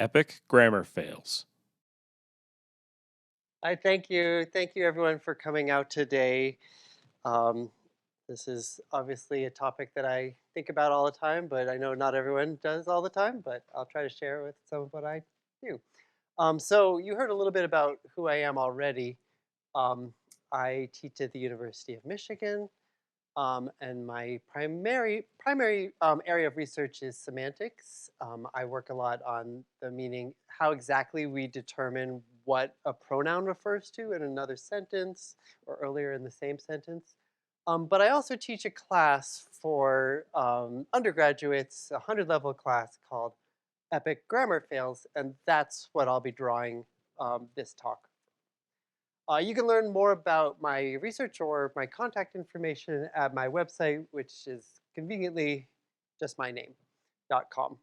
Epic grammar fails. I thank you. Thank you, everyone, for coming out today. Um, this is obviously a topic that I think about all the time, but I know not everyone does all the time, but I'll try to share with some of what I do. So you heard a little bit about who I am already. Um, I teach at the University of Michigan, and my primary area of research is semantics. I work a lot on the meaning, how exactly we determine what a pronoun refers to in another sentence or earlier in the same sentence. But I also teach a class for undergraduates, a 100-level class called Epic Grammar Fails, and that's what I'll be drawing this talk. You can learn more about my research or my contact information at my website, which is conveniently just my name.com.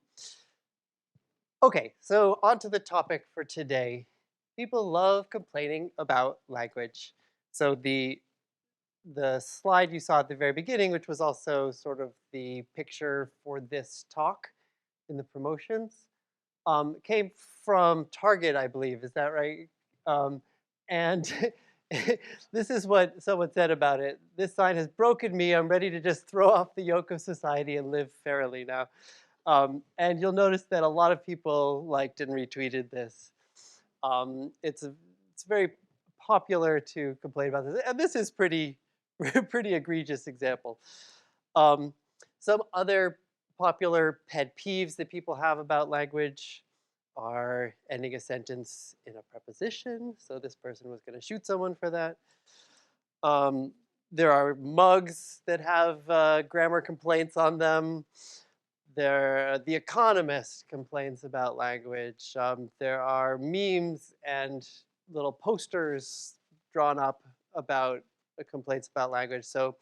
Okay, so on to the topic for today. People love complaining about language. So the slide you saw at the very beginning, which was also sort of the picture for this talk in the promotions, came from Target, I believe. Is that right? And this is what someone said about it. This sign has broken me. I'm ready to just throw off the yoke of society and live fairly now. And you'll notice that a lot of people liked and retweeted this. It's very popular to complain about this, and this is pretty pretty egregious example. Um, some other popular pet peeves that people have about language are ending a sentence in a preposition. So this person was going to shoot someone for that. Um, there are mugs that have grammar complaints on them. The Economist complains about language. There are memes and little posters drawn up about complaints about language. So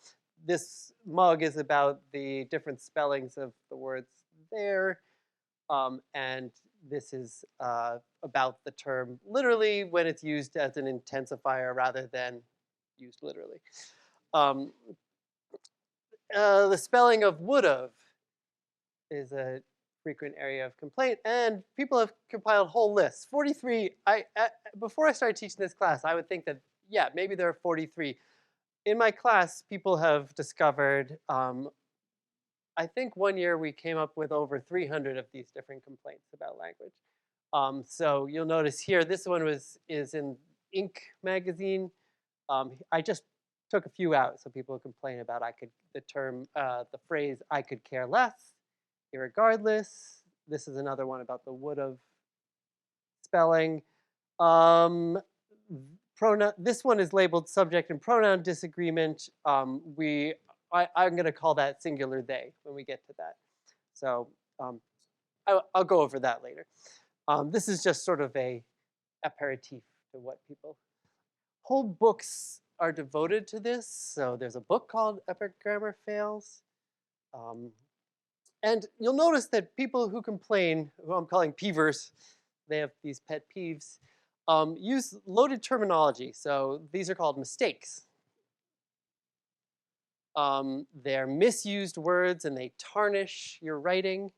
this mug is about the different spellings of the words there. And this is about the term literally when it's used as an intensifier rather than used literally. Um, the spelling of would've is a frequent area of complaint, and people have compiled whole lists. 43. Before I started teaching this class, I would think that yeah, maybe there are 43. In my class, people have discovered. I think one year we came up with over 300 of these different complaints about language. So you'll notice here, this one is in Inc. magazine. I just took a few out so people complain about the phrase "I could care less." Irregardless. This is another one about the would've spelling. Um, Pronoun. This one is labeled subject and pronoun disagreement. I'm going to call that singular they when we get to that. So I'll go over that later. This is just sort of a aperitif to what people. Whole books are devoted to this. So there's a book called Epic Grammar Fails. Um, And you'll notice that people who complain, who I'm calling peevers, they have these pet peeves, use loaded terminology. So these are called mistakes. They're misused words and they tarnish your writing.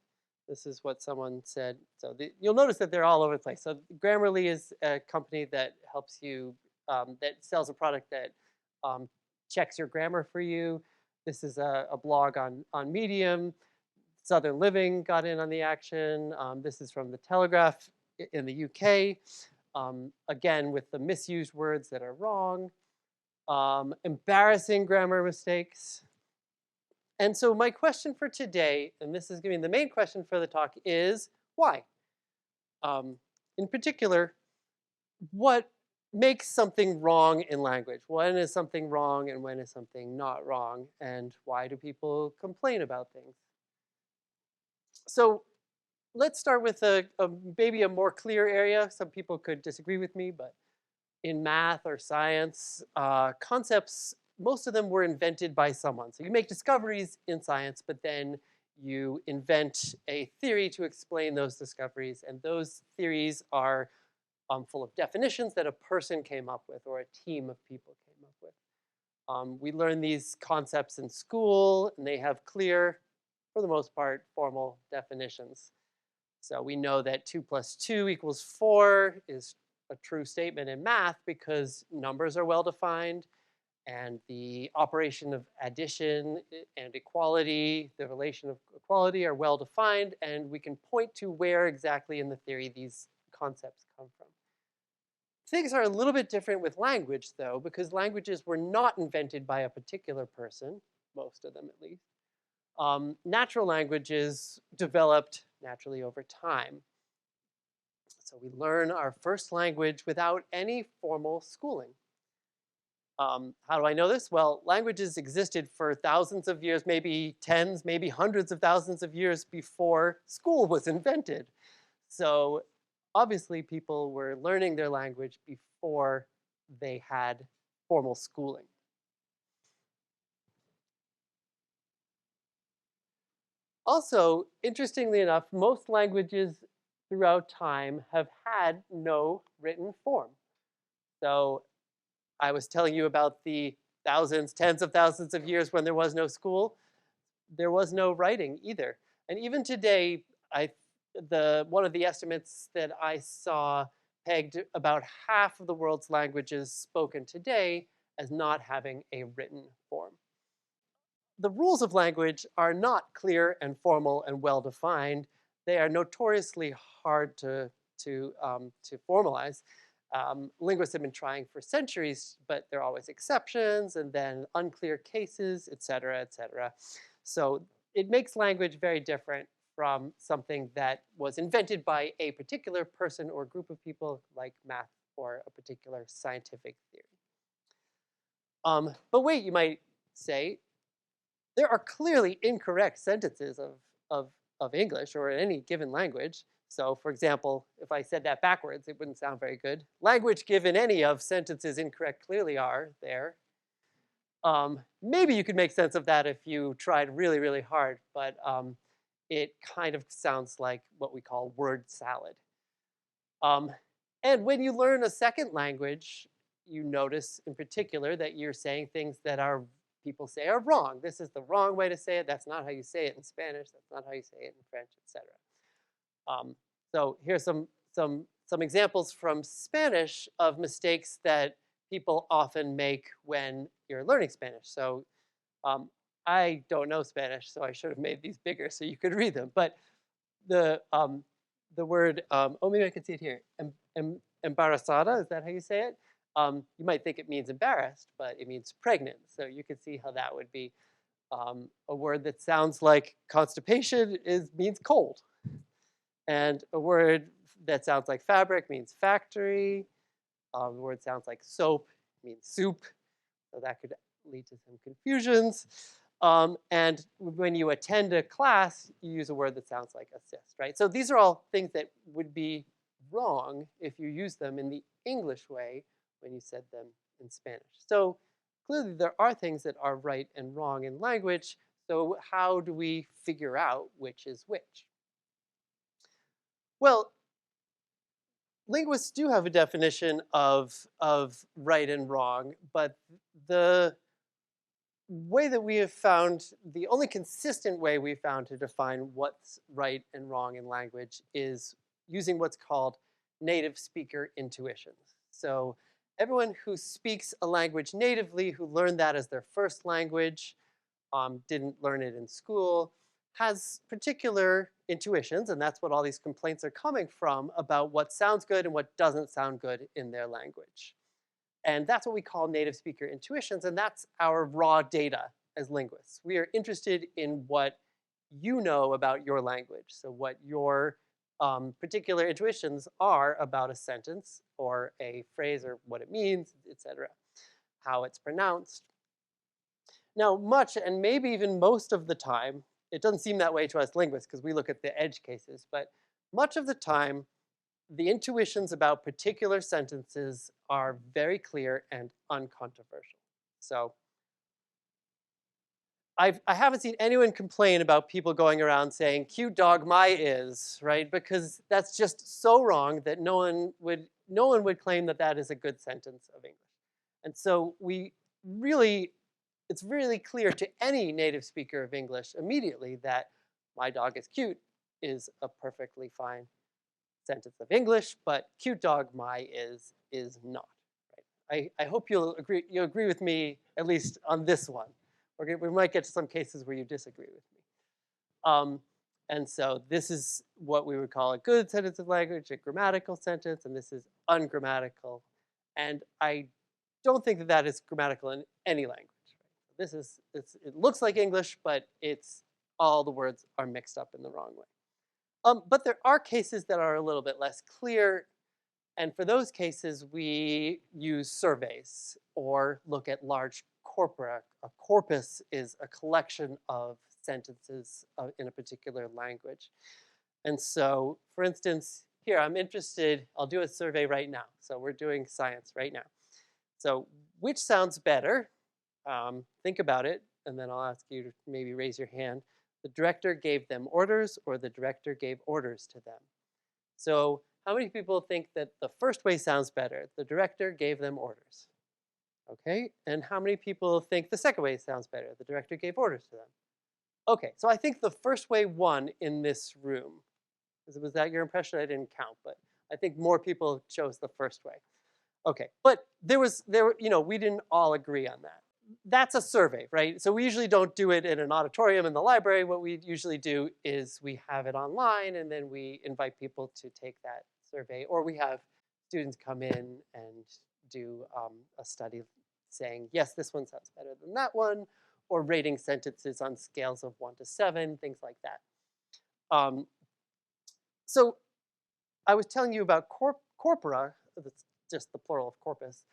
This is what someone said. So you'll notice that they're all over the place. So Grammarly is a company that helps you, that sells a product that checks your grammar for you. This is a blog on Medium. Southern Living got in on the action. This is from the Telegraph in the UK. Again, with the misused words that are wrong. Embarrassing grammar mistakes. And so my question for today, and this is going to be the main question for the talk, is why? In particular, what makes something wrong in language? When is something wrong and when is something not wrong? And why do people complain about things? So let's start with maybe a more clear area. Some people could disagree with me, but in math or science, concepts, most of them were invented by someone. So you make discoveries in science, but then you invent a theory to explain those discoveries. And those theories are full of definitions that a person came up with or a team of people came up with. We learn these concepts in school, and they have clear, for the most part, formal definitions. So we know that 2 plus 2 equals 4 is a true statement in math because numbers are well defined and the operation of addition and equality, the relation of equality are well defined, and we can point to where exactly in the theory these concepts come from. Things are a little bit different with language, though, because languages were not invented by a particular person, most of them at least. Natural languages developed naturally over time. So we learn our first language without any formal schooling. How do I know this? Well, languages existed for thousands of years, maybe tens, maybe hundreds of thousands of years before school was invented. So obviously people were learning their language before they had formal schooling. Also, interestingly enough, most languages throughout time have had no written form. So I was telling you about the thousands, tens of thousands of years when there was no school. There was no writing either. And even today, one of the estimates that I saw pegged about half of the world's languages spoken today as not having a written form. The rules of language are not clear and formal and well defined. They are notoriously hard to formalize. Linguists have been trying for centuries, but there are always exceptions and then unclear cases, et cetera, et cetera. So it makes language very different from something that was invented by a particular person or group of people like math or a particular scientific theory. But wait, you might say, there are clearly incorrect sentences of English or in any given language. So for example, if I said that backwards, it wouldn't sound very good. Language given any of sentences incorrect clearly are there. Maybe you could make sense of that if you tried really, really hard, but it kind of sounds like what we call word salad. And when you learn a second language, you notice in particular that you're saying things that people say are wrong. This is the wrong way to say it. That's not how you say it in Spanish. That's not how you say it in French, etc. So here's some examples from Spanish of mistakes that people often make when you're learning Spanish. So I don't know Spanish, so I should have made these bigger so you could read them. But the word, oh, maybe I can see it here. Embarazada, is that how you say it? You might think it means embarrassed, but it means pregnant. So you can see how that would be a word that sounds like constipation means cold. And a word that sounds like fabric means factory. The word sounds like soap means soup. So that could lead to some confusions. And when you attend a class, you use a word that sounds like assist, right? So these are all things that would be wrong if you use them in the English way when you said them in Spanish. So clearly there are things that are right and wrong in language. So how do we figure out which is which? Well, linguists do have a definition of right and wrong, but the way that we have found, the only consistent way we've found to define what's right and wrong in language is using what's called native speaker intuitions. So everyone who speaks a language natively, who learned that as their first language, didn't learn it in school, has particular intuitions, and that's what all these complaints are coming from about what sounds good and what doesn't sound good in their language. And that's what we call native speaker intuitions, and that's our raw data as linguists. We are interested in what you know about your language, so what your particular intuitions are about a sentence or a phrase or what it means, etc., how it's pronounced. Now, much and maybe even most of the time, it doesn't seem that way to us linguists because we look at the edge cases, but much of the time, the intuitions about particular sentences are very clear and uncontroversial. So I haven't seen anyone complain about people going around saying, cute dog my is, right? Because that's just so wrong that no one would claim that that is a good sentence of English. And so it's really clear to any native speaker of English immediately that my dog is cute is a perfectly fine sentence of English, but cute dog my is not. Right? I hope you'll agree with me at least on this one. We might get to some cases where you disagree with me. And so this is what we would call a good sentence of language, a grammatical sentence, and this is ungrammatical. And I don't think that that is grammatical in any language. This is, it looks like English, but it's all the words are mixed up in the wrong way. But there are cases that are a little bit less clear. And for those cases, we use surveys or look at large corpora. A corpus is a collection of sentences in a particular language. And so, for instance, here I'm interested, I'll do a survey right now. So we're doing science right now. So which sounds better? Think about it, and then I'll ask you to maybe raise your hand. The director gave them orders, or the director gave orders to them. So how many people think that the first way sounds better? The director gave them orders. Okay, and how many people think the second way sounds better? The director gave orders to them. Okay, so I think the first way won in this room. Was that your impression? I didn't count, but I think more people chose the first way. Okay, but we didn't all agree on that. That's a survey, right? So we usually don't do it in an auditorium in the library. What we usually do is we have it online, and then we invite people to take that survey, or we have students come in and do a study saying, yes, this one sounds better than that one, or rating sentences on scales of 1 to 7, things like that. So I was telling you about corpora, that's just the plural of corpus.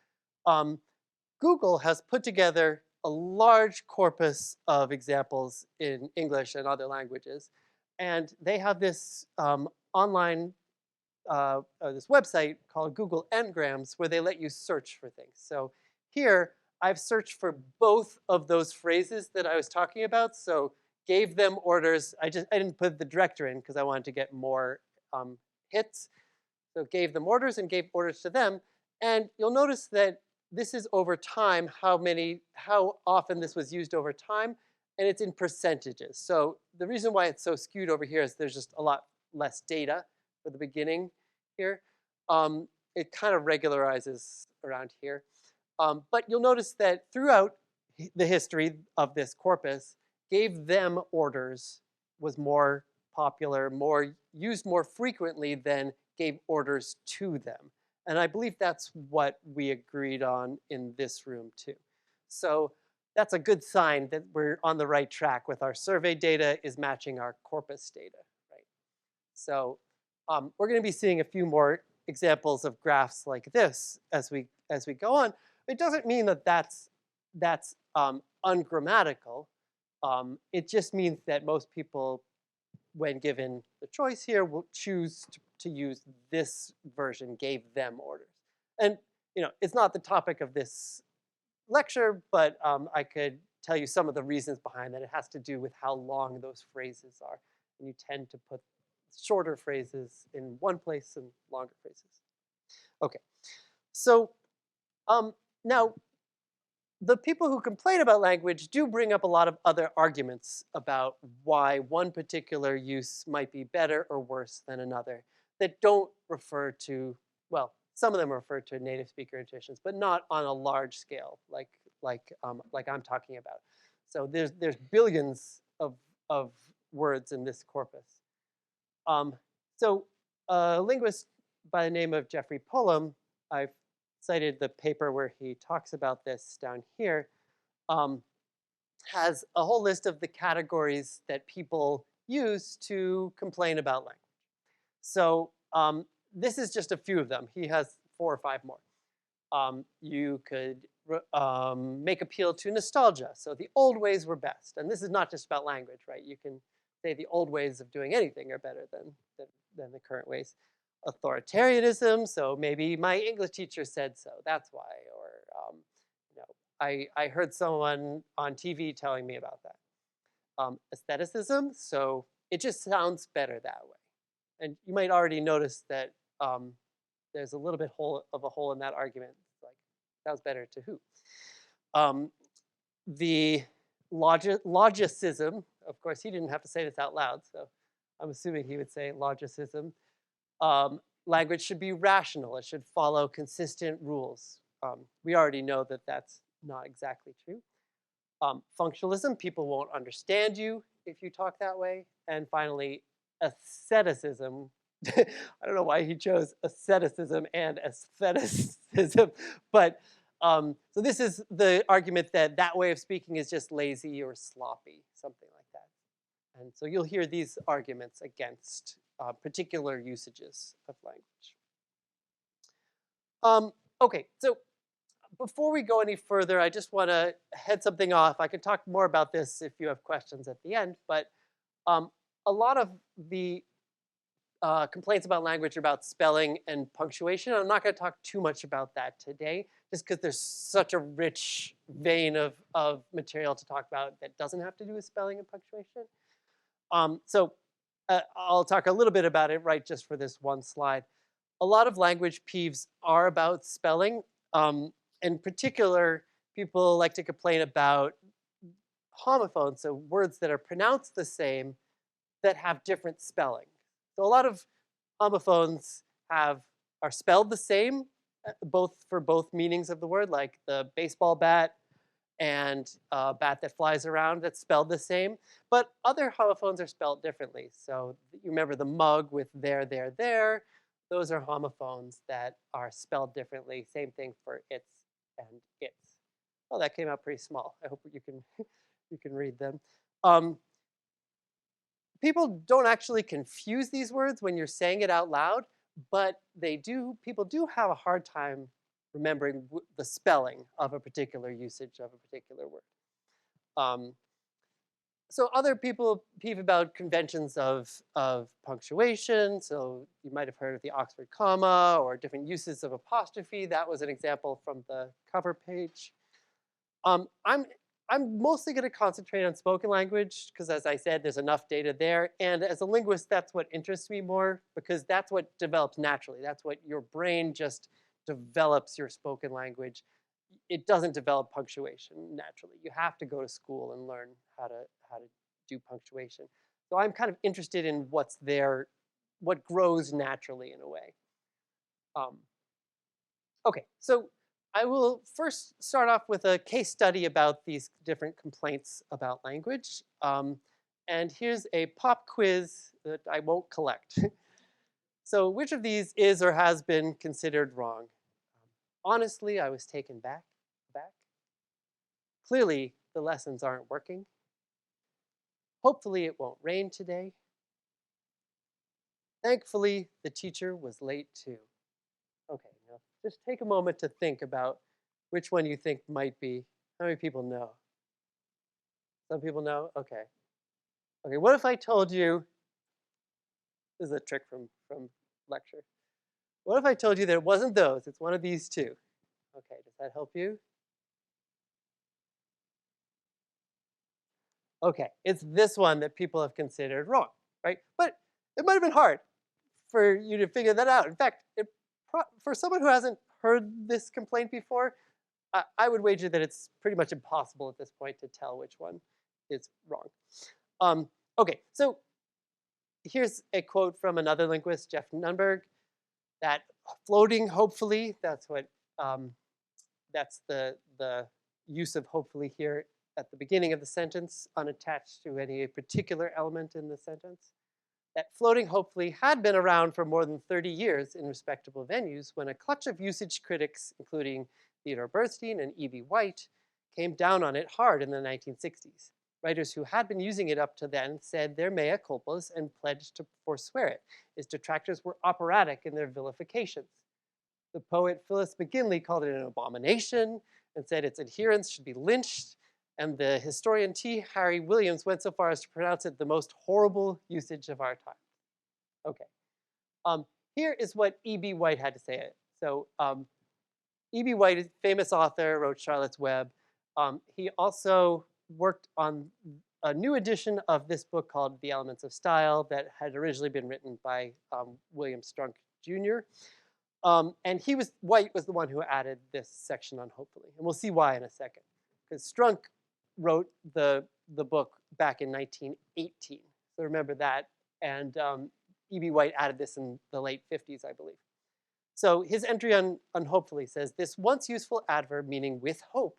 Google has put together a large corpus of examples in English and other languages. And they have this online, this website called Google Engrams, where they let you search for things. So here, I've searched for both of those phrases that I was talking about. So gave them orders. I didn't put the director in because I wanted to get more hits. So gave them orders and gave orders to them. And you'll notice that this is over time, how often this was used over time, and it's in percentages. So the reason why it's so skewed over here is there's just a lot less data for the beginning here. It kind of regularizes around here. But you'll notice that throughout the history of this corpus, gave them orders was more popular, used more frequently than gave orders to them. And I believe that's what we agreed on in this room too. So that's a good sign that we're on the right track with our survey data is matching our corpus data, right? So we're going to be seeing a few more examples of graphs like this as we go on. It doesn't mean that that's ungrammatical. It just means that most people, when given the choice here, will choose to use this version, gave them orders. And it's not the topic of this lecture, but I could tell you some of the reasons behind that. It has to do with how long those phrases are. And you tend to put shorter phrases in one place and longer phrases. Okay, so now the people who complain about language do bring up a lot of other arguments about why one particular use might be better or worse than another that don't refer to, well, some of them refer to native speaker intuitions, but not on a large scale like I'm talking about. So there's billions of words in this corpus. So a linguist by the name of Jeffrey Pullum, I've cited the paper where he talks about this down here, has a whole list of the categories that people use to complain about language. So this is just a few of them. He has 4 or 5 more. You could make appeal to nostalgia. So the old ways were best. And this is not just about language, right? You can say the old ways of doing anything are better than the current ways. Authoritarianism, so maybe my English teacher said so, that's why. Or I heard someone on TV telling me about that. Aestheticism, so it just sounds better that way. And you might already notice that there's a little bit of a hole in that argument. Like, sounds better to who? The logicism, of course, he didn't have to say this out loud, so I'm assuming he would say logicism. Language should be rational. It should follow consistent rules. We already know that that's not exactly true. Functionalism, people won't understand you if you talk that way. And finally, asceticism. I don't know why he chose asceticism and aestheticism, but so this is the argument that that way of speaking is just lazy or sloppy, something like that. And so you'll hear these arguments against particular usages of language. Okay, so before we go any further, I just want to head something off. I can talk more about this if you have questions at the end, but um, a lot of the complaints about language are about spelling and punctuation. I'm not going to talk too much about that today, just because there's such a rich vein of material to talk about that doesn't have to do with spelling and punctuation. So I'll talk a little bit about it, right, just for this one slide. A lot of language peeves are about spelling. In particular, people like to complain about homophones, so words that are pronounced the same that have different spelling. So a lot of homophones are spelled the same, both for both meanings of the word, like the baseball bat and bat that flies around, that's spelled the same. But other homophones are spelled differently. So you remember the mug with there. Those are homophones that are spelled differently. Same thing for its and its. Oh, that came out pretty small. I hope you can you can read them. People don't actually confuse these words when you're saying it out loud, but people do have a hard time remembering the spelling of a particular usage of a particular word. So other people peeve about conventions of punctuation. So you might have heard of the Oxford comma or different uses of apostrophe. That was an example from the cover page. I'm mostly going to concentrate on spoken language because, as I said, there's enough data there. And as a linguist, that's what interests me more because that's what develops naturally. That's what your brain just develops your spoken language. It doesn't develop punctuation naturally. You have to go to school and learn how to do punctuation. So I'm kind of interested in what's there, what grows naturally in a way. Okay, so I will first start off with a case study about these different complaints about language. And here's a pop quiz that I won't collect. So which of these is or has been considered wrong? Honestly, I was taken back. Clearly, the lessons aren't working. Hopefully, it won't rain today. Thankfully, the teacher was late too. Okay, now just take a moment to think about which one you think might be. How many people know? Some people know? Okay. Okay, what if I told you, this is a trick from lecture. What if I told you that it wasn't those, it's one of these two? Okay, does that help you? Okay, it's this one that people have considered wrong, right? But it might have been hard for you to figure that out. In fact, for someone who hasn't heard this complaint before, I would wager that it's pretty much impossible at this point to tell which one is wrong. Okay, so here's a quote from another linguist, Jeff Nunberg, that floating hopefully, that's the use of hopefully here at the beginning of the sentence, unattached to any particular element in the sentence. That floating hopefully had been around for more than 30 years in respectable venues when a clutch of usage critics, including Theodore Bernstein and E.B. White, came down on it hard in the 1960s. Writers who had been using it up to then said their mea culpas and pledged to forswear it. Its detractors were operatic in their vilifications. The poet Phyllis McGinley called it an abomination and said its adherents should be lynched. And the historian T. Harry Williams went so far as to pronounce it the most horrible usage of our time. Okay. Here is what E.B. White had to say. So E.B. White, a famous author, wrote Charlotte's Web. He also worked on a new edition of this book called The Elements of Style that had originally been written by William Strunk Jr. And White was the one who added this section on hopefully. And we'll see why in a second. Because Strunk wrote the book back in 1918. So remember that And E.B. White added this in the late 50s, I believe. So his entry on hopefully says, this once useful adverb meaning with hope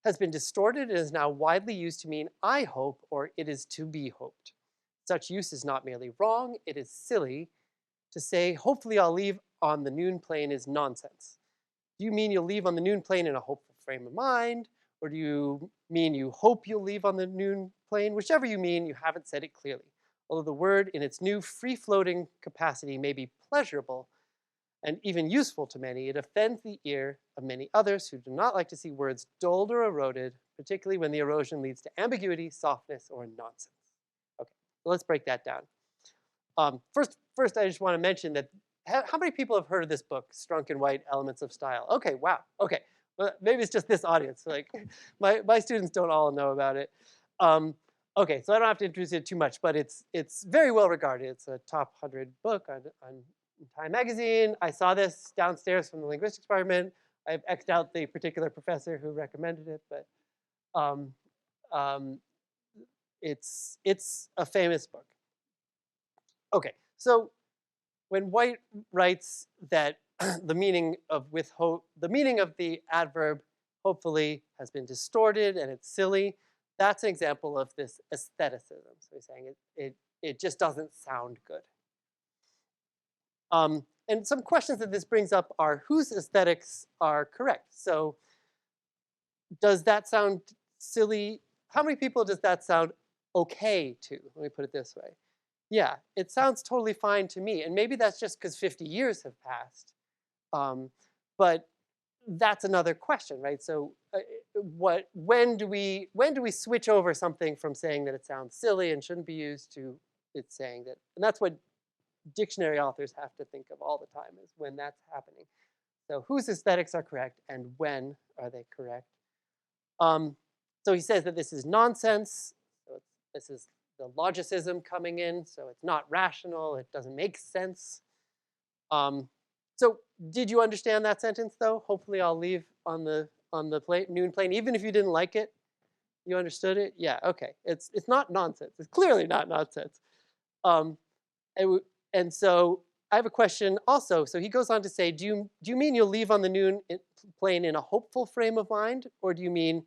has been distorted and is now widely used to mean I hope or it is to be hoped. Such use is not merely wrong, it is silly. To say, hopefully I'll leave on the noon plane is nonsense. Do you mean you'll leave on the noon plane in a hopeful frame of mind? Or do you mean you hope you'll leave on the noon plane? Whichever you mean, you haven't said it clearly. Although the word in its new free-floating capacity may be pleasurable and even useful to many, it offends the ear of many others who do not like to see words dulled or eroded, particularly when the erosion leads to ambiguity, softness, or nonsense. Okay, so let's break that down. First, I just want to mention that how many people have heard of this book, Strunk and White, Elements of Style? Okay, wow, okay. Well, maybe it's just this audience. Like, my students don't all know about it. Okay, so I don't have to introduce it too much, but it's very well regarded. It's a top 100 book on Time magazine. I saw this downstairs from the linguistics department. I've X'd out the particular professor who recommended it, but um, um, it's a famous book. Okay, so when White writes that the meaning of the adverb hopefully has been distorted and it's silly, that's an example of this aestheticism. So he's saying it just doesn't sound good. And some questions that this brings up are whose aesthetics are correct? So does that sound silly? How many people does that sound okay to? Let me put it this way. Yeah, it sounds totally fine to me. And maybe that's just because 50 years have passed. But that's another question, right? So when do we switch over something from saying that it sounds silly and shouldn't be used to it saying that? And that's what dictionary authors have to think of all the time, is when that's happening. So whose aesthetics are correct and when are they correct? So he says that this is nonsense. So this is the logicism coming in. So it's not rational. It doesn't make sense. So did you understand that sentence though? Hopefully I'll leave on the noon plane, even if you didn't like it. You understood it? Yeah. Okay. It's not nonsense. It's clearly not nonsense. And so I have a question also. So he goes on to say, do you mean you'll leave on the noon plane in a hopeful frame of mind, or do you mean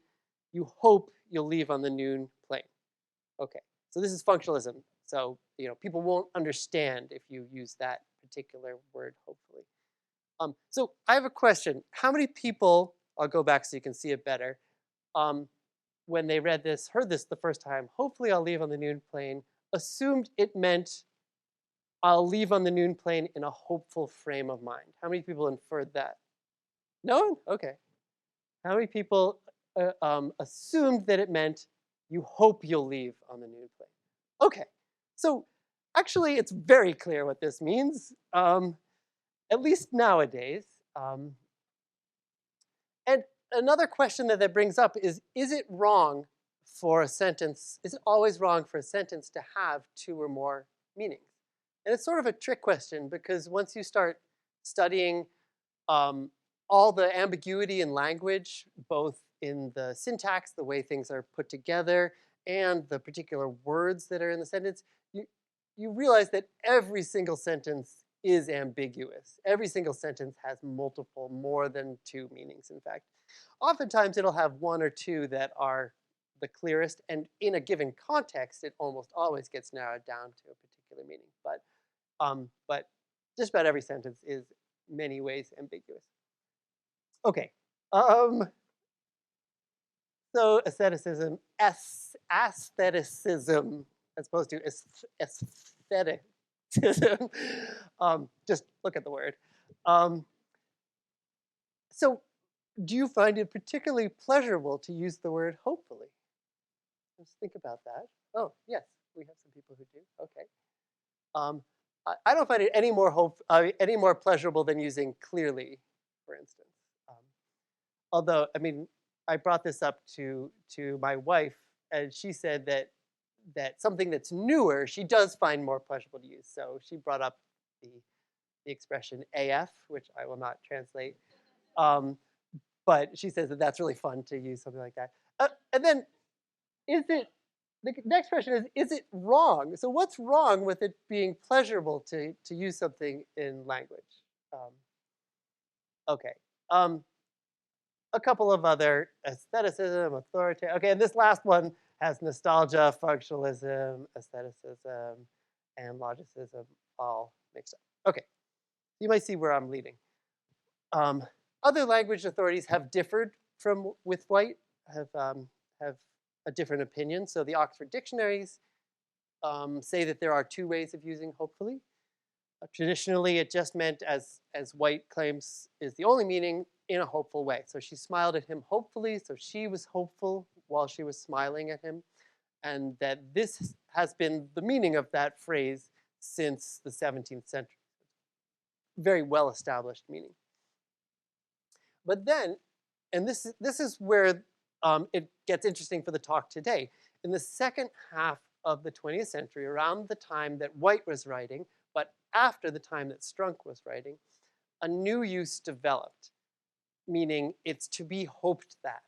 you hope you'll leave on the noon plane? Okay, so this is functionalism. So people won't understand if you use that particular word, hopefully. So I have a question. How many people, I'll go back so you can see it better, when they heard this the first time, hopefully I'll leave on the noon plane, assumed it meant I'll leave on the noon plane in a hopeful frame of mind? How many people inferred that? No one? Okay. How many people assumed that it meant you hope you'll leave on the noon plane? Okay. So actually, it's very clear what this means, at least nowadays. And another question that brings up is it wrong for a sentence, is it always wrong for a sentence to have two or more meanings? And it's sort of a trick question, because once you start studying all the ambiguity in language, both in the syntax, the way things are put together, and the particular words that are in the sentence, you realize that every single sentence is ambiguous. Every single sentence has multiple, more than two meanings, in fact. Oftentimes, it'll have one or two that are the clearest, and in a given context, it almost always gets narrowed down to a particular meaning. But just about every sentence is many ways ambiguous. Okay. So aestheticism, aestheticism, as opposed to aestheticism. Just look at the word. So do you find it particularly pleasurable to use the word hopefully? Let's think about that. Oh, yes, we have some people who do. Okay. I don't find it any more pleasurable than using clearly, for instance. Although, I mean, I brought this up to my wife, and she said that something that's newer she does find more pleasurable to use. So she brought up the expression AF, which I will not translate, but she says that that's really fun to use something like that. And then, is it the next question is it wrong? So what's wrong with it being pleasurable to use something in language? Um, okay. Um, a couple of other aestheticism, authority. Okay, and this last one has nostalgia, functionalism, aestheticism, and logicism all mixed up. Okay, you might see where I'm leading. Um, Other language authorities have differed from with White, have a different opinion. So the Oxford dictionaries say that there are two ways of using hopefully. Traditionally, it just meant, as White claims is the only meaning, in a hopeful way. So she smiled at him hopefully, so she was hopeful while she was smiling at him, and that this has been the meaning of that phrase since the 17th century. Very well established meaning. But then, and this is where it gets interesting for the talk today. In the second half of the 20th century, around the time that White was writing, but after the time that Strunk was writing, a new use developed, meaning it's to be hoped that,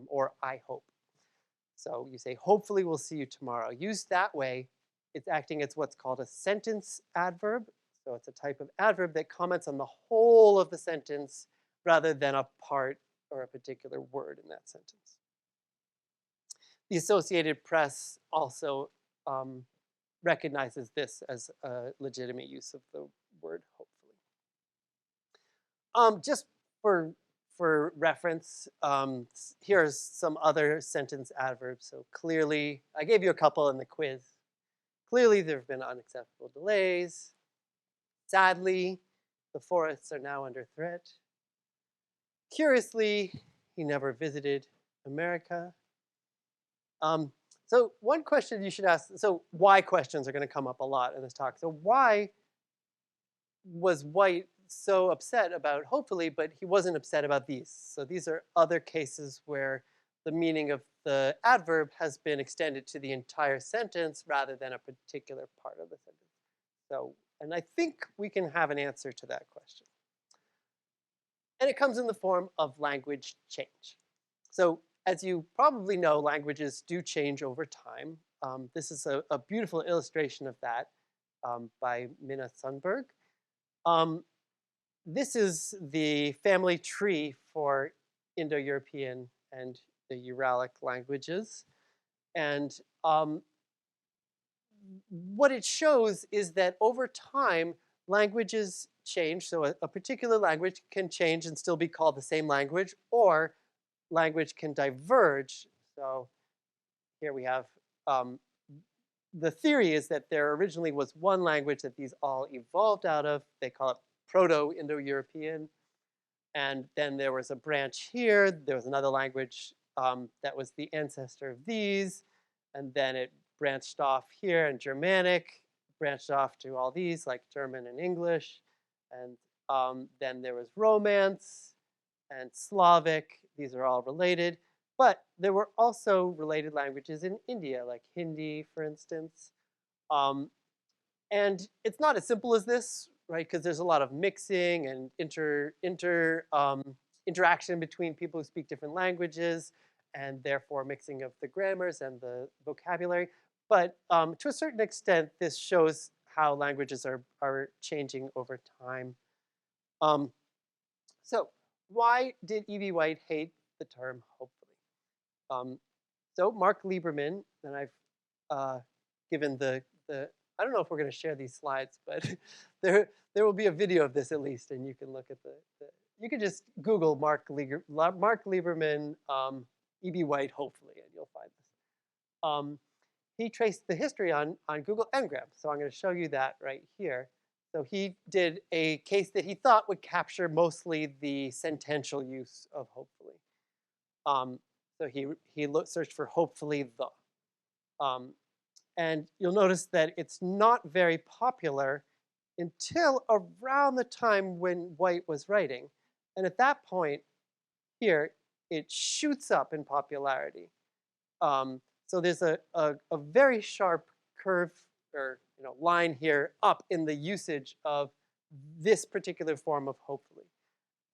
or I hope. So you say, hopefully we'll see you tomorrow. Used that way, it's acting as what's called a sentence adverb. So it's a type of adverb that comments on the whole of the sentence rather than a part or a particular word in that sentence. The Associated Press also recognizes this as a legitimate use of the word hopefully. Just for reference, here's some other sentence adverbs. So clearly, I gave you a couple in the quiz. Clearly, there have been unacceptable delays. Sadly, the forests are now under threat. Curiously, he never visited America. So one question you should ask, so why questions are going to come up a lot in this talk. So why was White so upset about hopefully, but he wasn't upset about these? So these are other cases where the meaning of the adverb has been extended to the entire sentence rather than a particular part of the sentence. So, and I think we can have an answer to that question. And it comes in the form of language change. So as you probably know, languages do change over time. This is a beautiful illustration of that by Minna Sundberg. This is the family tree for Indo-European and the Uralic languages. And what it shows is that over time, languages change. So a particular language can change and still be called the same language, or language can diverge. So here we have, the theory is that there originally was one language that these all evolved out of. They call it Proto-Indo-European. And then there was a branch here. There was another language that was the ancestor of these. And then it branched off here, and Germanic branched off to all these, like German and English. And then there was Romance and Slavic. These are all related. But there were also related languages in India, like Hindi, for instance. And it's not as simple as this, right? Because there's a lot of mixing and interaction between people who speak different languages, and therefore mixing of the grammars and the vocabulary. But to a certain extent, this shows how languages are changing over time. So why did E.B. White hate the term hopefully? So Mark Lieberman, and I've given the I don't know if we're going to share these slides, but there will be a video of this at least, and you can look at you can just Google Mark Lieberman, E.B. White, hopefully, and you'll find this. He traced the history on Google Engrams, so I'm going to show you that right here. So he did a case that he thought would capture mostly the sentential use of hopefully. So he searched for hopefully the. And you'll notice that it's not very popular until around the time when White was writing. And at that point, here, it shoots up in popularity. So there's a very sharp curve or line here up in the usage of this particular form of hopefully.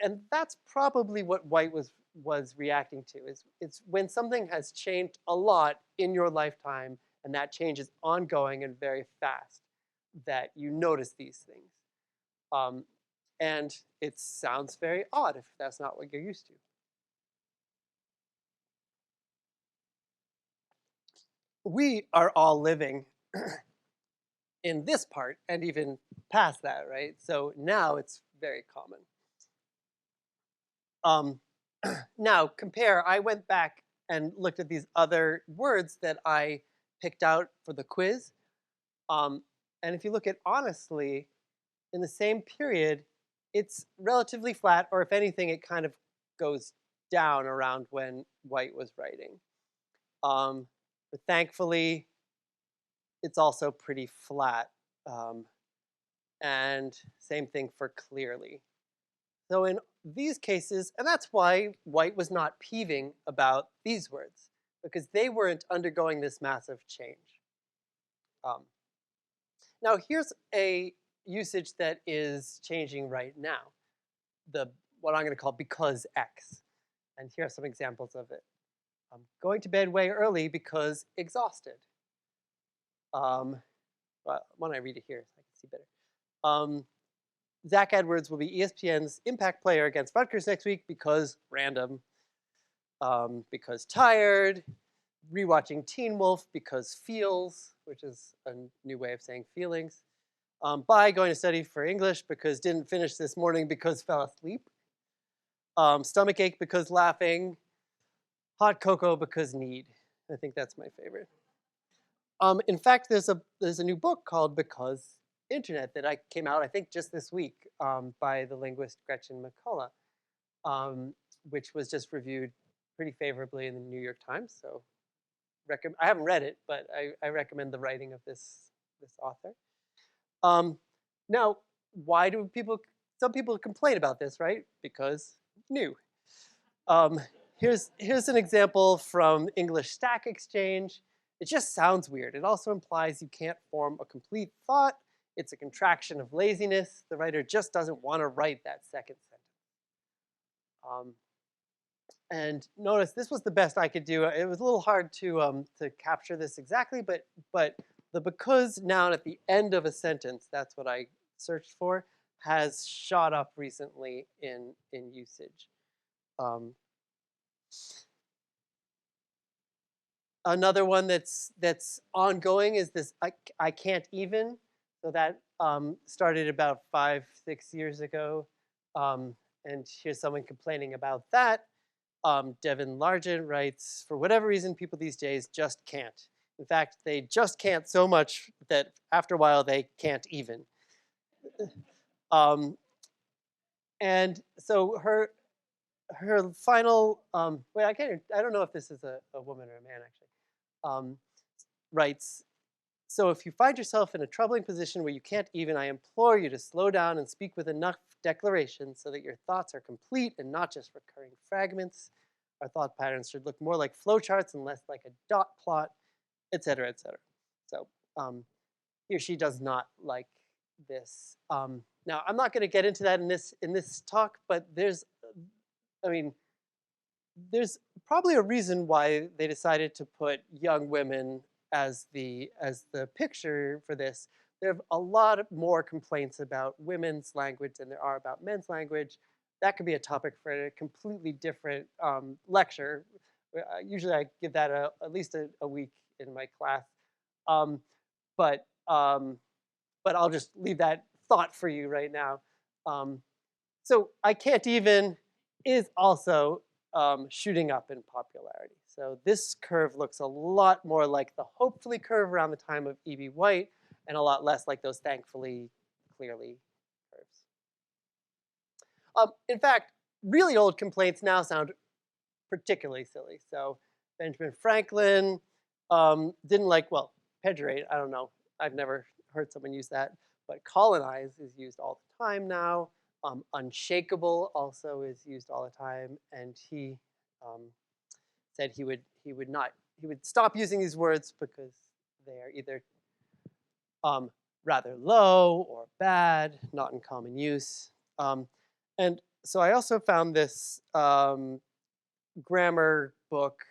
And that's probably what White was reacting to. It's when something has changed a lot in your lifetime, and that change is ongoing and very fast, that you notice these things. Um, and it sounds very odd if that's not what you're used to. We are all living in this part and even past that, right? So now it's very common. Now compare, I went back and looked at these other words that I picked out for the quiz. And if you look at honestly, in the same period, it's relatively flat, or if anything, it kind of goes down around when White was writing. But thankfully, it's also pretty flat. And same thing for clearly. So in these cases, and that's why White was not peeving about these words, because they weren't undergoing this massive change. Now here's a usage that is changing right now, what I'm going to call because X. And here are some examples of it. I'm going to bed way early because exhausted. Well, why don't I read it here so I can see better. Zach Edwards will be ESPN's impact player against Rutgers next week because random, because tired, rewatching Teen Wolf because feels, which is a new way of saying feelings. By going to study for English because didn't finish this morning because fell asleep. Stomach ache because laughing. Hot cocoa because need. I think that's my favorite. In fact, there's a new book called Because Internet that came out, I think, just this week by the linguist Gretchen McCullough, which was just reviewed pretty favorably in the New York Times. So I haven't read it, but I recommend the writing of this author. Now, why do some people complain about this, right? Because new. Here's an example from English Stack Exchange. It just sounds weird. It also implies you can't form a complete thought. It's a contraction of laziness. The writer just doesn't want to write that second sentence. And notice this was the best I could do. It was a little hard to capture this exactly, but the because noun at the end of a sentence, that's what I searched for, has shot up recently in usage. Another one that's ongoing is this I can't even. So that started about 5-6 years ago. And here's someone complaining about that. Devin Largent writes, for whatever reason, people these days just can't. In fact, they just can't so much that after a while they can't even. And so her final, wait, I don't know if this is a woman or a man actually, writes, so if you find yourself in a troubling position where you can't even, I implore you to slow down and speak with enough declaration so that your thoughts are complete and not just recurring fragments. Our thought patterns should look more like flowcharts and less like a dot plot, et cetera, et cetera. So he or she does not like this. Now, I'm not going to get into that in this talk, but there's probably a reason why they decided to put young women as the picture for this. There are a lot more complaints about women's language than there are about men's language. That could be a topic for a completely different lecture. Usually I give that at least a week in my class. But I'll just leave that thought for you right now. So I can't even is also shooting up in popularity. So this curve looks a lot more like the hopefully curve around the time of E.B. White and a lot less like those thankfully, clearly curves. In fact, really old complaints now sound particularly silly. So Benjamin Franklin didn't like, well, pejorate, I don't know. I've never heard someone use that. But colonize is used all the time now. Unshakable also is used all the time. And he said he would stop using these words because they are either rather low or bad, not in common use. And so I also found this grammar book.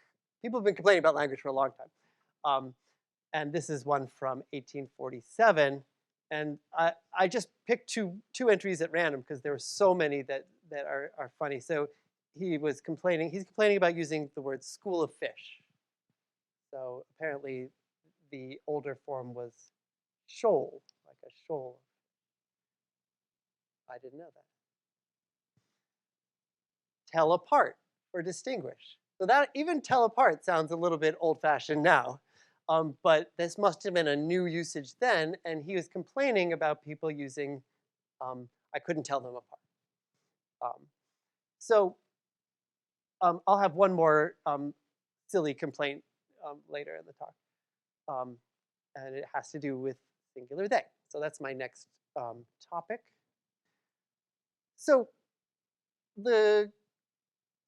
People have been complaining about language for a long time. And this is one from 1847. And I just picked two entries at random because there were so many that are funny. So he's complaining about using the word school of fish. So apparently the older form was shoal, like a shoal. I didn't know that. Tell apart or distinguish. So that even tell apart sounds a little bit old-fashioned now. But this must have been a new usage then, and he was complaining about people using, I couldn't tell them apart. So I'll have one more silly complaint later in the talk. And it has to do with singular they. So that's my next topic. So the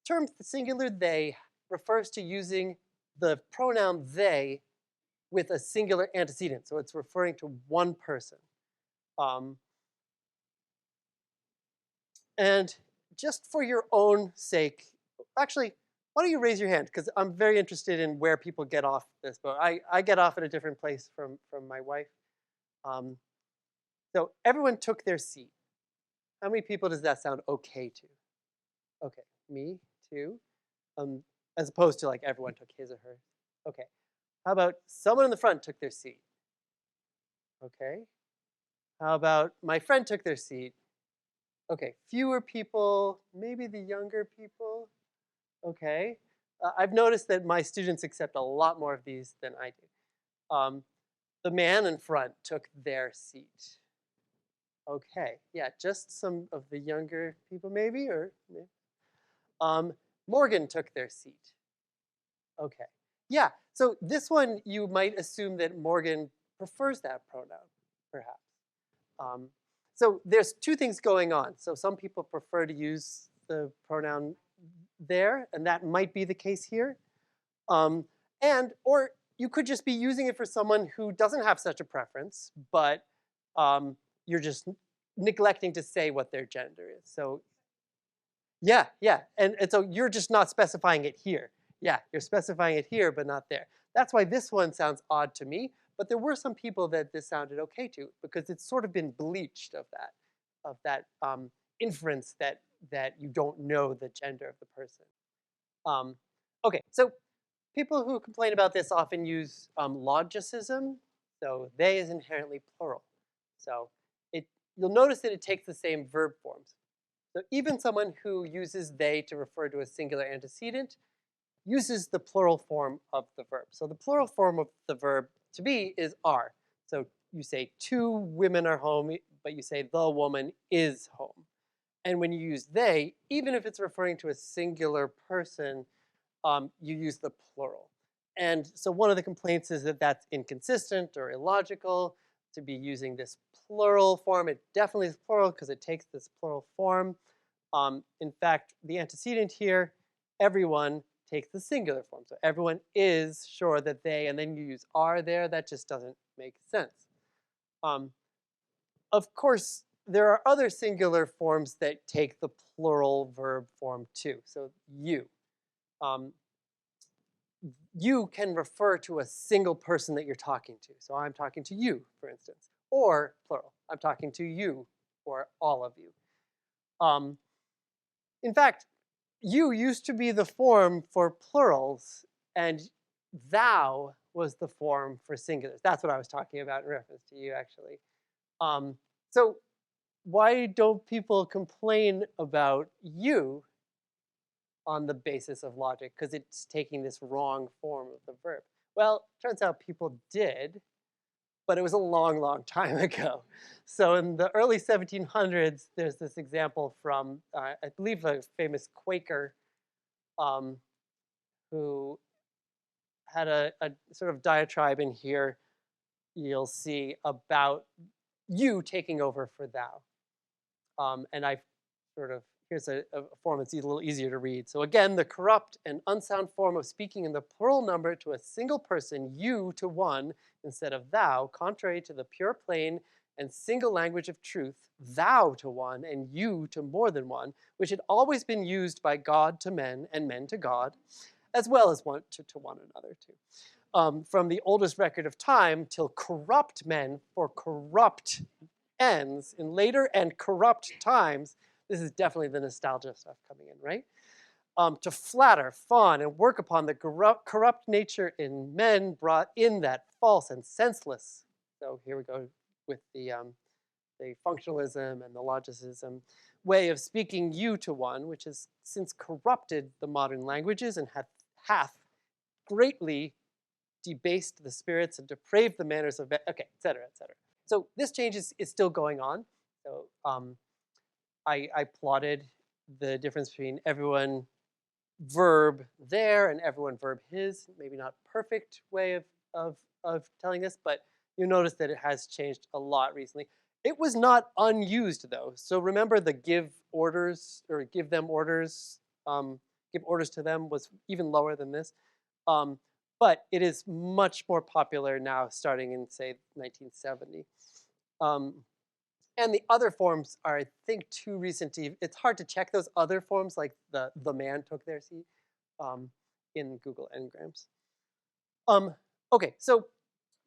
term singular they refers to using the pronoun they with a singular antecedent. So it's referring to one person. And just for your own sake, actually, why don't you raise your hand? Because I'm very interested in where people get off this. But I get off at a different place from my wife. So everyone took their seat. How many people does that sound okay to? Okay, me too. As opposed to like everyone took his or hers. Okay. How about someone in the front took their seat? Okay. How about my friend took their seat? Okay, fewer people, maybe the younger people. Okay. I've noticed that my students accept a lot more of these than I do. The man in front took their seat. Okay, yeah, just some of the younger people maybe, or Morgan took their seat. Okay, yeah, so this one you might assume that Morgan prefers that pronoun, perhaps. So there's two things going on. So some people prefer to use the pronoun there, and that might be the case here. Or you could just be using it for someone who doesn't have such a preference, but you're just neglecting to say what their gender is. So yeah, and so you're just not specifying it here. Yeah, you're specifying it here, but not there. That's why this one sounds odd to me, but there were some people that this sounded okay to, because it's sort of been bleached of that inference that you don't know the gender of the person. Okay, so people who complain about this often use logicism. So they is inherently plural. So you'll notice that it takes the same verb forms. So even someone who uses they to refer to a singular antecedent uses the plural form of the verb. So the plural form of the verb to be is are. So you say two women are home, but you say the woman is home. And when you use they, even if it's referring to a singular person, you use the plural. And so one of the complaints is that that's inconsistent or illogical to be using this plural form. It definitely is plural because it takes this plural form. In fact, the antecedent here, everyone, takes the singular form. So everyone is sure that they, and then you use are there. That just doesn't make sense. Of course, there are other singular forms that take the plural verb form too. So you. You can refer to a single person that you're talking to. So I'm talking to you, for instance. Or plural, I'm talking to you or all of you. In fact, you used to be the form for plurals, and thou was the form for singulars. That's what I was talking about in reference to you, actually. So why don't people complain about you on the basis of logic? Because it's taking this wrong form of the verb. Well, turns out people did, but it was a long, long time ago. So in the early 1700s, there's this example from, I believe, a famous Quaker who had a sort of diatribe in here you'll see about you taking over for thou. And I've sort of, here's a form that's a little easier to read. So again, the corrupt and unsound form of speaking in the plural number to a single person, you to one, instead of thou, contrary to the pure, plain, and single language of truth, thou to one and you to more than one, which had always been used by God to men and men to God, as well as one to one another too. From the oldest record of time till corrupt men for corrupt ends in later and corrupt times. This is definitely the nostalgia stuff coming in, right? To flatter, fawn, and work upon the corrupt nature in men brought in that false and senseless. So here we go with the functionalism and the logicism way of speaking you to one, which has since corrupted the modern languages and hath greatly debased the spirits and depraved the manners of men. Okay, et cetera, et cetera. So this change is still going on. So I plotted the difference between everyone verb there and everyone verb his. Maybe not perfect way of telling this, but you notice that it has changed a lot recently. It was not unused though. So remember the give orders or give them orders, give orders to them was even lower than this. But it is much more popular now starting in say 1970. And the other forms are, I think, too recent to, it's hard to check those other forms like the man took their seat in Google Engrams. Okay, so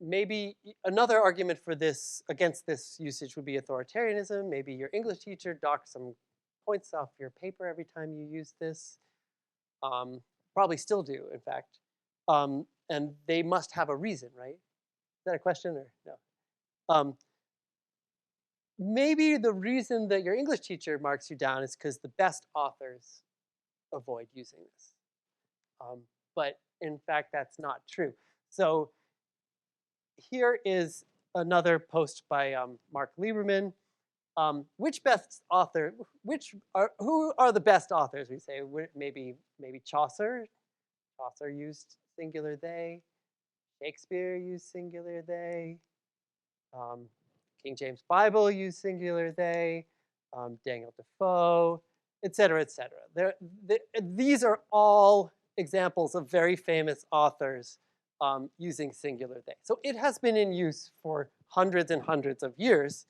maybe another argument for this, against this usage would be authoritarianism. Maybe your English teacher docks some points off your paper every time you use this. Probably still do, in fact. And they must have a reason, right? Is that a question or no? Maybe the reason that your English teacher marks you down is because the best authors avoid using this. But in fact, that's not true. So here is another post by Mark Lieberman. Which best author? Who are the best authors? We say maybe Chaucer. Chaucer used singular they. Shakespeare used singular they. King James Bible used singular they. Daniel Defoe, et cetera, et cetera. These are all examples of very famous authors using singular they. So it has been in use for hundreds and hundreds of years.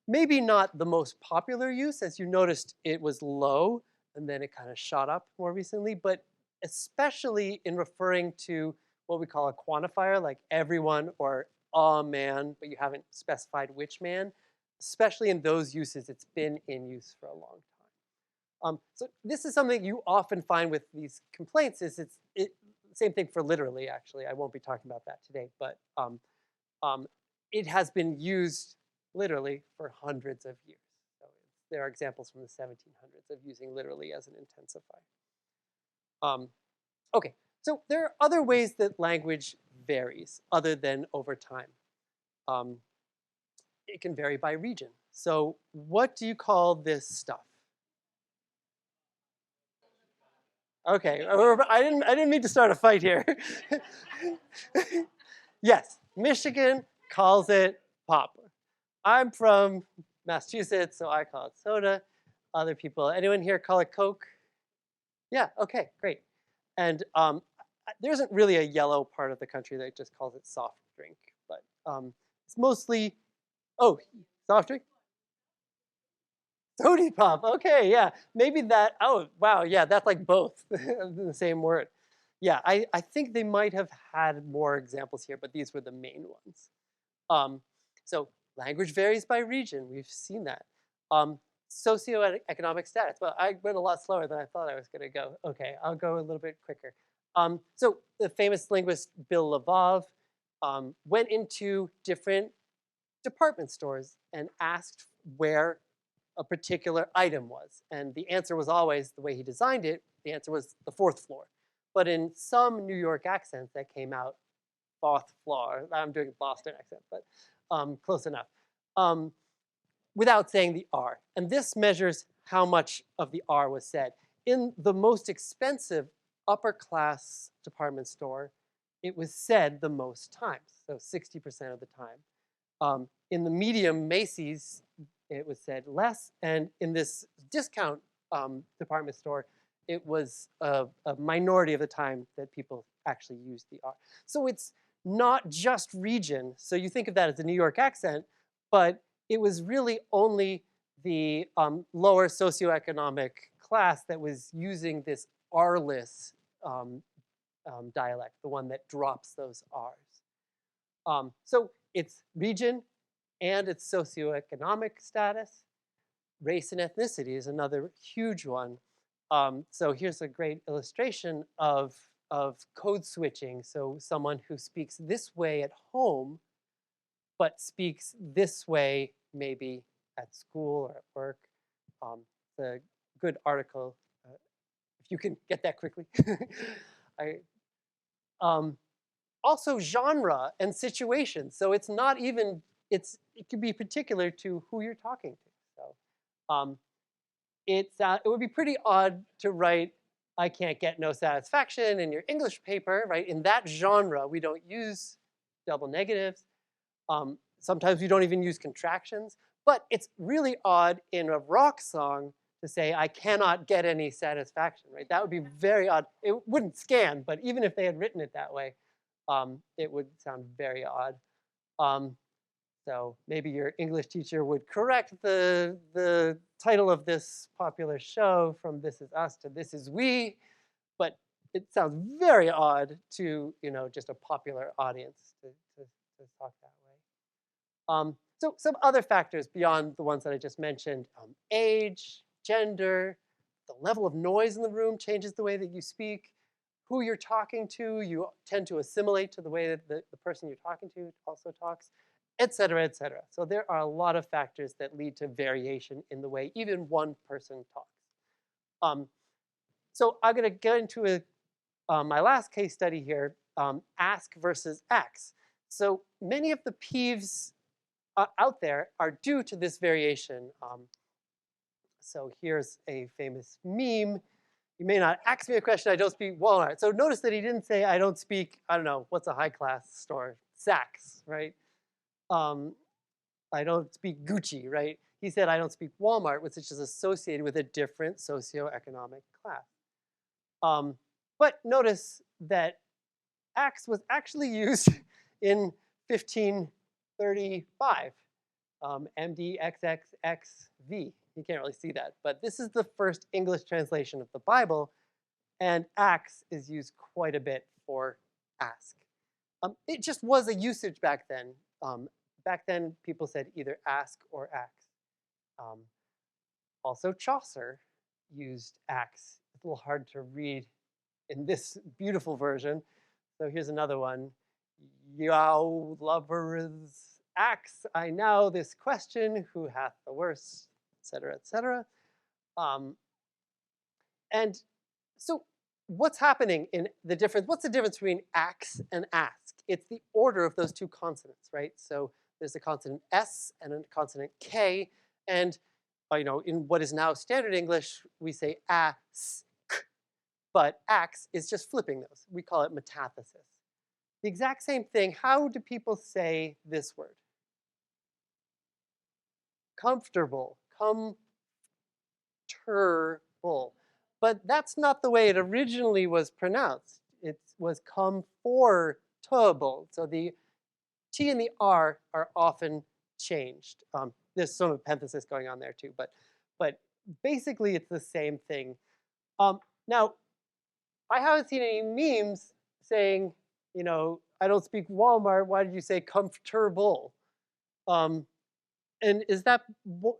Maybe not the most popular use, as you noticed it was low and then it kind of shot up more recently, but especially in referring to what we call a quantifier, like everyone or a man, but you haven't specified which man. Especially in those uses, it's been in use for a long time. So this is something you often find with these complaints. Same thing for literally, actually. I won't be talking about that today, but it has been used literally for hundreds of years. So there are examples from the 1700s of using literally as an intensifier. Okay, so there are other ways that language varies other than over time. It can vary by region. So what do you call this stuff? Okay, I didn't mean to start a fight here. Yes, Michigan calls it pop. I'm from Massachusetts, so I call it soda. Other people, anyone here call it Coke? Yeah, okay, great. And there isn't really a yellow part of the country that just calls it soft drink, but it's mostly, oh, soft drink? Sody pop, okay, yeah. Maybe that, oh, wow, yeah, that's like both, the same word. Yeah, I think they might have had more examples here, but these were the main ones. So language varies by region, we've seen that. Socioeconomic status, well, I went a lot slower than I thought I was gonna go. Okay, I'll go a little bit quicker. So the famous linguist Bill Lavov went into different department stores and asked where a particular item was. And the answer was always, the way he designed it, the answer was the fourth floor. But in some New York accents that came out, fourth floor, I'm doing a Boston accent, but close enough, without saying the R. And this measures how much of the R was said. In the most expensive upper class department store, it was said the most times, so 60% of the time. In the medium Macy's, it was said less, and in this discount department store, it was a minority of the time that people actually used the R. So it's not just region. So you think of that as a New York accent, but it was really only the lower socioeconomic class that was using this R-less dialect, the one that drops those R's. So it's region and its socioeconomic status. Race and ethnicity is another huge one. So here's a great illustration of code switching. So someone who speaks this way at home, but speaks this way maybe at school or at work. It's a good article, if you can get that quickly. Also genre and situation. So it's not even, it can be particular to who you're talking to. So it would be pretty odd to write, I can't get no satisfaction in your English paper, right? In that genre, we don't use double negatives. Sometimes we don't even use contractions. But it's really odd in a rock song to say, I cannot get any satisfaction, right? That would be very odd. It wouldn't scan, but even if they had written it that way, it would sound very odd. So maybe your English teacher would correct the title of this popular show from This Is Us to This Is We, but it sounds very odd to just a popular audience to talk that way. So some other factors beyond the ones that I just mentioned: age, gender, the level of noise in the room changes the way that you speak. Who you're talking to, you tend to assimilate to the way that the person you're talking to also talks, et cetera, et cetera. So there are a lot of factors that lead to variation in the way even one person talks. So I'm going to get into my last case study here, ask versus ax. So many of the peeves out there are due to this variation. So here's a famous meme. You may not ask me a question, I don't speak Walmart. So notice that he didn't say, I don't speak, I don't know, what's a high class store? Saks, right? I don't speak Gucci, right? He said, I don't speak Walmart, which is just associated with a different socioeconomic class. But notice that ax was actually used in 1535, MDXXXV. You can't really see that, but this is the first English translation of the Bible, and ax is used quite a bit for ask. It just was a usage back then. Back then, people said either ask or ax. Also, Chaucer used ax. It's a little hard to read in this beautiful version. So here's another one. Yow lovers ax, I now this question, who hath the worst, etc., etc. And so what's happening in the difference? What's the difference between ax and ask? It's the order of those two consonants, right? So there's a consonant S and a consonant K, and in what is now standard English, we say ask, but ax is just flipping those. We call it metathesis. The exact same thing. How do people say this word? Comfortable, comfortable. But that's not the way it originally was pronounced. It was comfortable. So the T and the R are often changed. There's some epenthesis going on there too, but basically it's the same thing. Now, I haven't seen any memes saying, I don't speak Walmart, why did you say comfortable? And is that,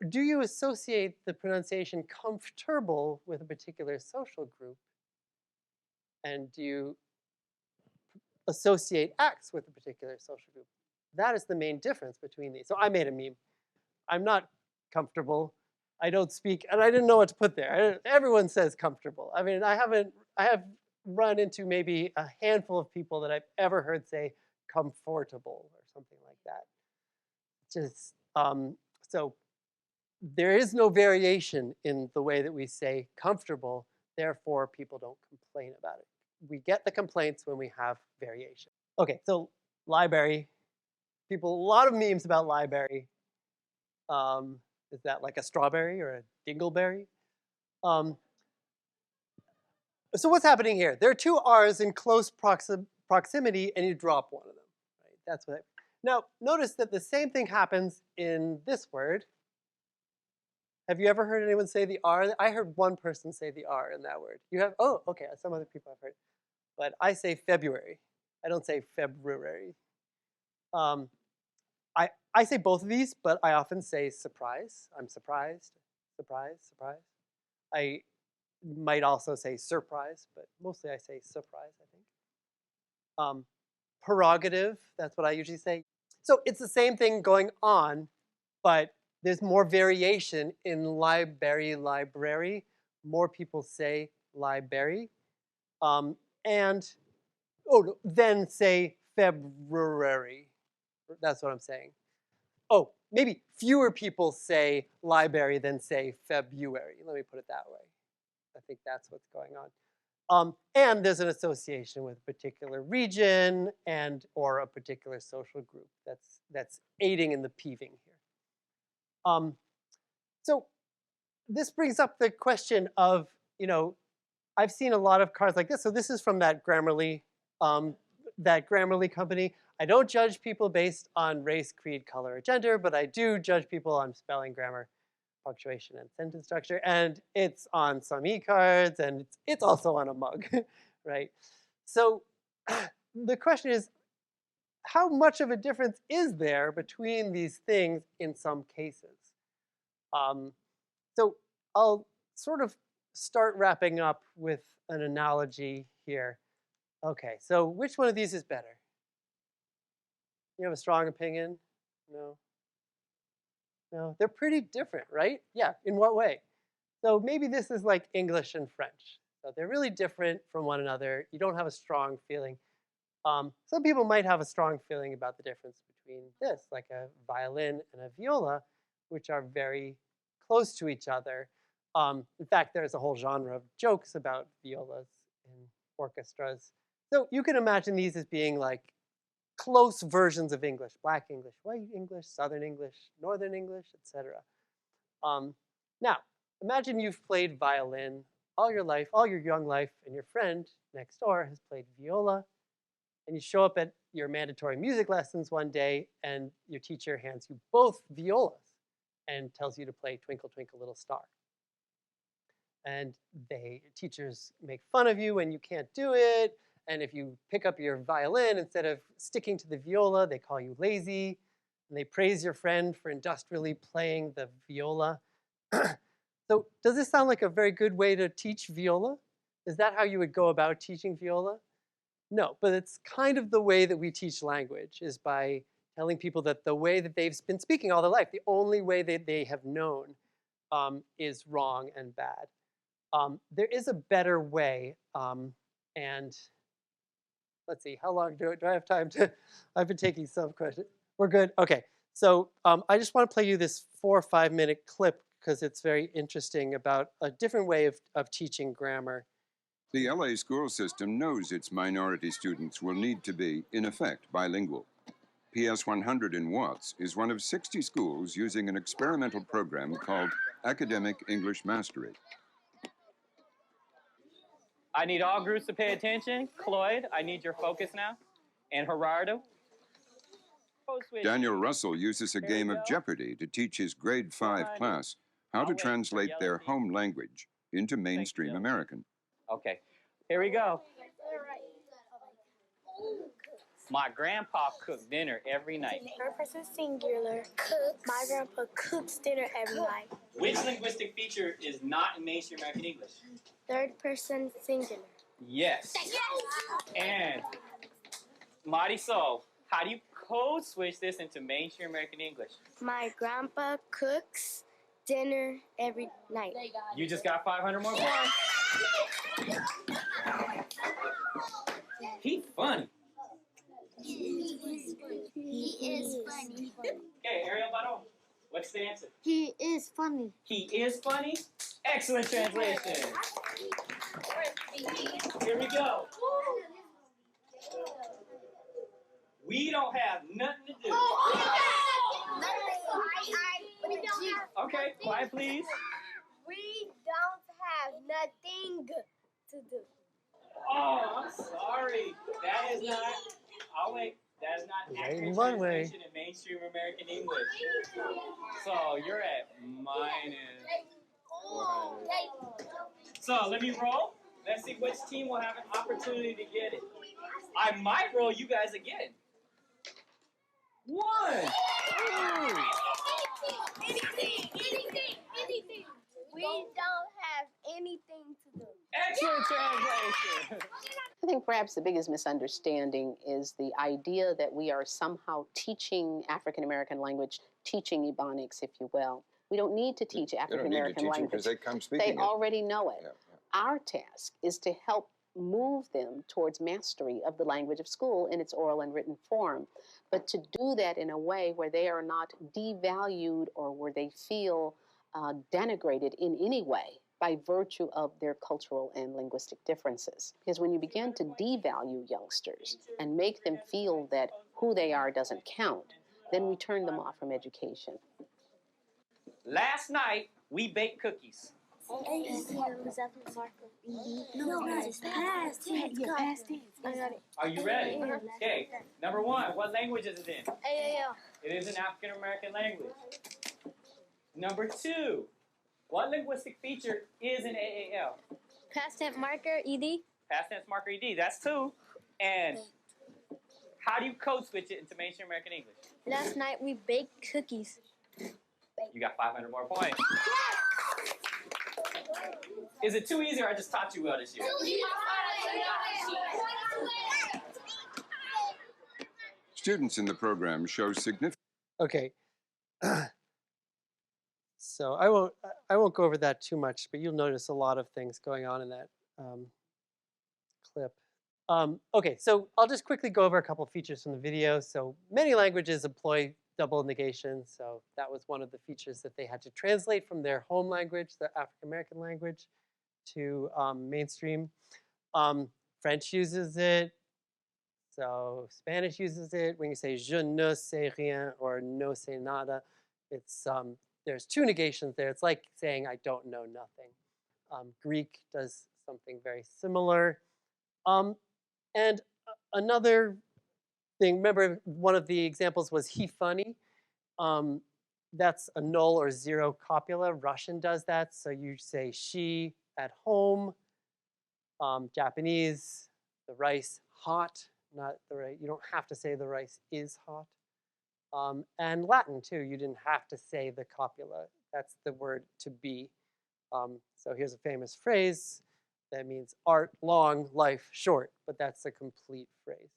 do you associate the pronunciation comfortable with a particular social group? And do you associate ax with a particular social group? That is the main difference between these. So I made a meme. I'm not comfortable. I don't speak, and I didn't know what to put there. Everyone says comfortable. I mean, I have run into maybe a handful of people that I've ever heard say comfortable or something like that. Just so there is no variation in the way that we say comfortable, therefore people don't complain about it. We get the complaints when we have variation. Okay, so library. A lot of memes about library. Is that like a strawberry or a dingleberry? So what's happening here? There are two R's in close proximity, and you drop one of them. Right? That's what. Now, notice that the same thing happens in this word. Have you ever heard anyone say the R? I heard one person say the R in that word. You have? Oh, okay, some other people have heard. But I say February. I don't say February. Um, I say both of these, but I often say surprise. I'm surprised, surprise, surprise. I might also say surprise, but mostly I say surprise, I think. Prerogative, that's what I usually say. So it's the same thing going on, but there's more variation in library. More people say library. And then say February. That's what I'm saying. Oh, maybe fewer people say library than say February. Let me put it that way. I think that's what's going on. And there's an association with a particular region and or a particular social group that's aiding in the peeving here. So this brings up the question of, I've seen a lot of cards like this. So this is from that Grammarly company. I don't judge people based on race, creed, color, or gender, but I do judge people on spelling, grammar, punctuation, and sentence structure. And it's on some e-cards, and it's also on a mug, right? So the question is, how much of a difference is there between these things in some cases? So I'll sort of start wrapping up with an analogy here. Okay, so which one of these is better? You have a strong opinion? No? No, they're pretty different, right? Yeah, in what way? So maybe this is like English and French. So they're really different from one another. You don't have a strong feeling. Some people might have a strong feeling about the difference between this, like a violin and a viola, which are very close to each other. In fact, there's a whole genre of jokes about violas in orchestras. So you can imagine these as being like close versions of English: Black English, White English, Southern English, Northern English, etc. Now, imagine you've played violin all your life, all your young life, and your friend next door has played viola, and you show up at your mandatory music lessons one day, and your teacher hands you both violas and tells you to play Twinkle, Twinkle, Little Star. And teachers make fun of you when you can't do it. And if you pick up your violin instead of sticking to the viola, they call you lazy. And they praise your friend for industrially playing the viola. So does this sound like a very good way to teach viola? Is that how you would go about teaching viola? No, but it's kind of the way that we teach language, is by telling people that the way that they've been speaking all their life, the only way that they have known, is wrong and bad. There is a better way, and let's see, how long do I have time to? I've been taking some questions. We're good? Okay. So I just want to play you this 4 or 5 minute clip because it's very interesting about a different way of teaching grammar. The LA school system knows its minority students will need to be, in effect, bilingual. PS 100 in Watts is one of 60 schools using an experimental program called Academic English Mastery. I need all groups to pay attention. Cloyd, I need your focus now. And Gerardo. Daniel Russell uses a game of Jeopardy to teach his grade 5 class how to translate their home language into mainstream American. Okay, here we go. My grandpa cooked dinner every night. Third person singular. Cooks. My grandpa cooks dinner every night. Which linguistic feature is not in mainstream American English? Third person singular. Yes. And Marisol, how do you code switch this into mainstream American English? My grandpa cooks dinner every night. You just got 500 more points. He funny. He is funny. Okay, Ariel Baron, what's the answer? He is funny. He is funny? Excellent translation. Here we go. We don't have nothing to do. Okay, quiet please. We don't have nothing to do. Oh, I'm sorry. That is not. I'll wait. That's not Right accurate in one way. translation in mainstream American English. So you're at minus 400. So let me roll. Let's see which team will have an opportunity to get it. I might roll you guys again. 1. We don't have anything to do. Excellent translation. I think perhaps the biggest misunderstanding is the idea that we are somehow teaching African American language, teaching Ebonics, if you will. We don't need to teach African American language. Because they come speaking They already know it. Yeah. Our task is to help move them towards mastery of the language of school in its oral and written form, but to do that in a way where they are not devalued or where they feel denigrated in any way by virtue of their cultural and linguistic differences. Because when you begin to devalue youngsters and make them feel that who they are doesn't count, then we turn them off from education. Last night, we baked cookies. No, it's past tense. Yeah, past tense. I got it. Are you ready? Okay. Number 1, what language is it in? AAL. It is an African American language. Number 2, what linguistic feature is in AAL? Past tense marker, ED. Past tense marker ED. That's 2. And how do you code switch it into mainstream American English? Last night we baked cookies. You got 500 more points. Is it too easy or I just taught you well this year? Students in the program show significant. Okay. So I won't go over that too much, but you'll notice a lot of things going on in that clip. Okay, so I'll just quickly go over a couple of features from the video. So many languages employ double negation. So that was one of the features that they had to translate from their home language, the African American language, to mainstream. French uses it. So Spanish uses it. When you say je ne sais rien or no sé nada, it's there's 2 negations there. It's like saying I don't know nothing. Greek does something very similar. And another thing, remember one of the examples was he funny. That's a null or 0 copula. Russian does that. So you say she at home. Japanese, the rice hot, not the rice. You don't have to say the rice is hot. And Latin too, you didn't have to say the copula. That's the word to be. So here's a famous phrase that means art long, life short, but that's a complete phrase.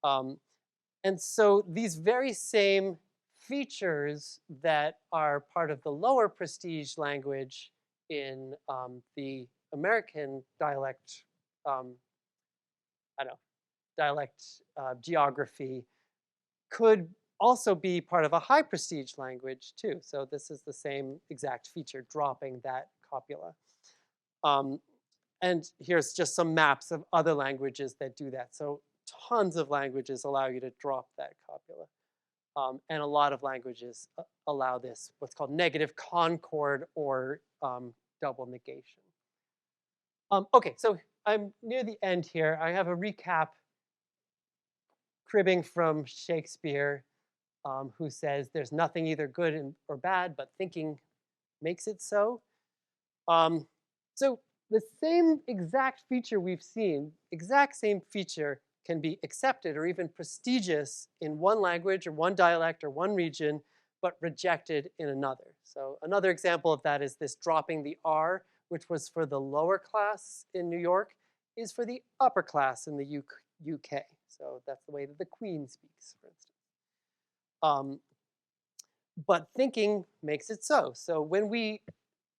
And so these very same features that are part of the lower prestige language in the American dialect, geography could also be part of a high prestige language too. So this is the same exact feature, dropping that copula. And here's just some maps of other languages that do that. So tons of languages allow you to drop that copula. And a lot of languages allow this, what's called negative concord or double negation. Okay, so I'm near the end here. I have a recap cribbing from Shakespeare, who says there's nothing either good or bad, but thinking makes it so. So the same exact feature we've seen, exact same feature can be accepted or even prestigious in one language or one dialect or one region, but rejected in another. So another example of that is this dropping the R, which was for the lower class in New York, is for the upper class in the UK. So that's the way that the Queen speaks, for instance. But thinking makes it so. So when we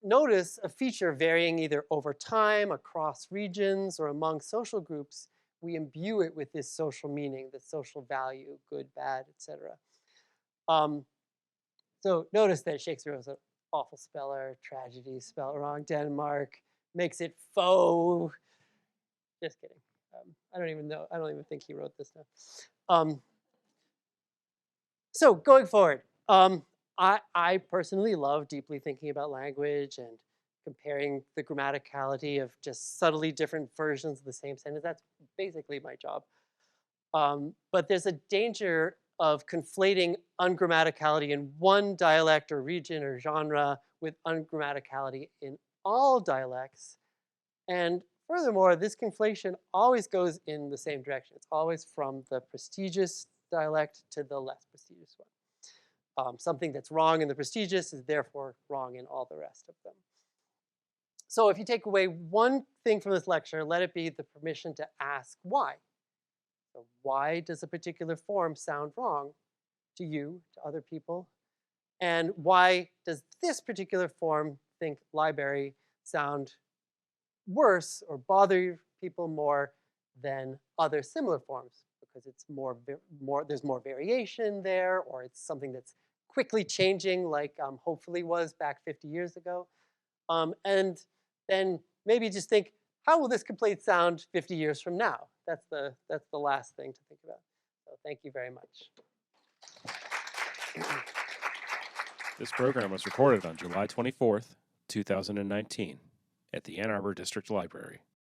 notice a feature varying either over time, across regions, or among social groups, we imbue it with this social meaning, this social value, good, bad, etc. So notice that Shakespeare was an awful speller, tragedy, spelled wrong, Denmark, makes it faux. Just kidding. I don't even think he wrote this down. So going forward, I personally love deeply thinking about language and comparing the grammaticality of just subtly different versions of the same sentence. That's basically my job. But there's a danger of conflating ungrammaticality in one dialect or region or genre with ungrammaticality in all dialects. And furthermore, this conflation always goes in the same direction. It's always from the prestigious dialect to the less prestigious one. Something that's wrong in the prestigious is therefore wrong in all the rest of them. So if you take away one thing from this lecture, let it be the permission to ask why. So why does a particular form sound wrong to you, to other people? And why does this particular form, think library, sound worse or bother people more than other similar forms? Because it's there's more variation there, or it's something that's quickly changing, like hopefully was back 50 years ago. And then maybe just think, how will this complaint sound 50 years from now? That's the last thing to think about. So thank you very much. This program was recorded on July 24th, 2019 at the Ann Arbor District Library.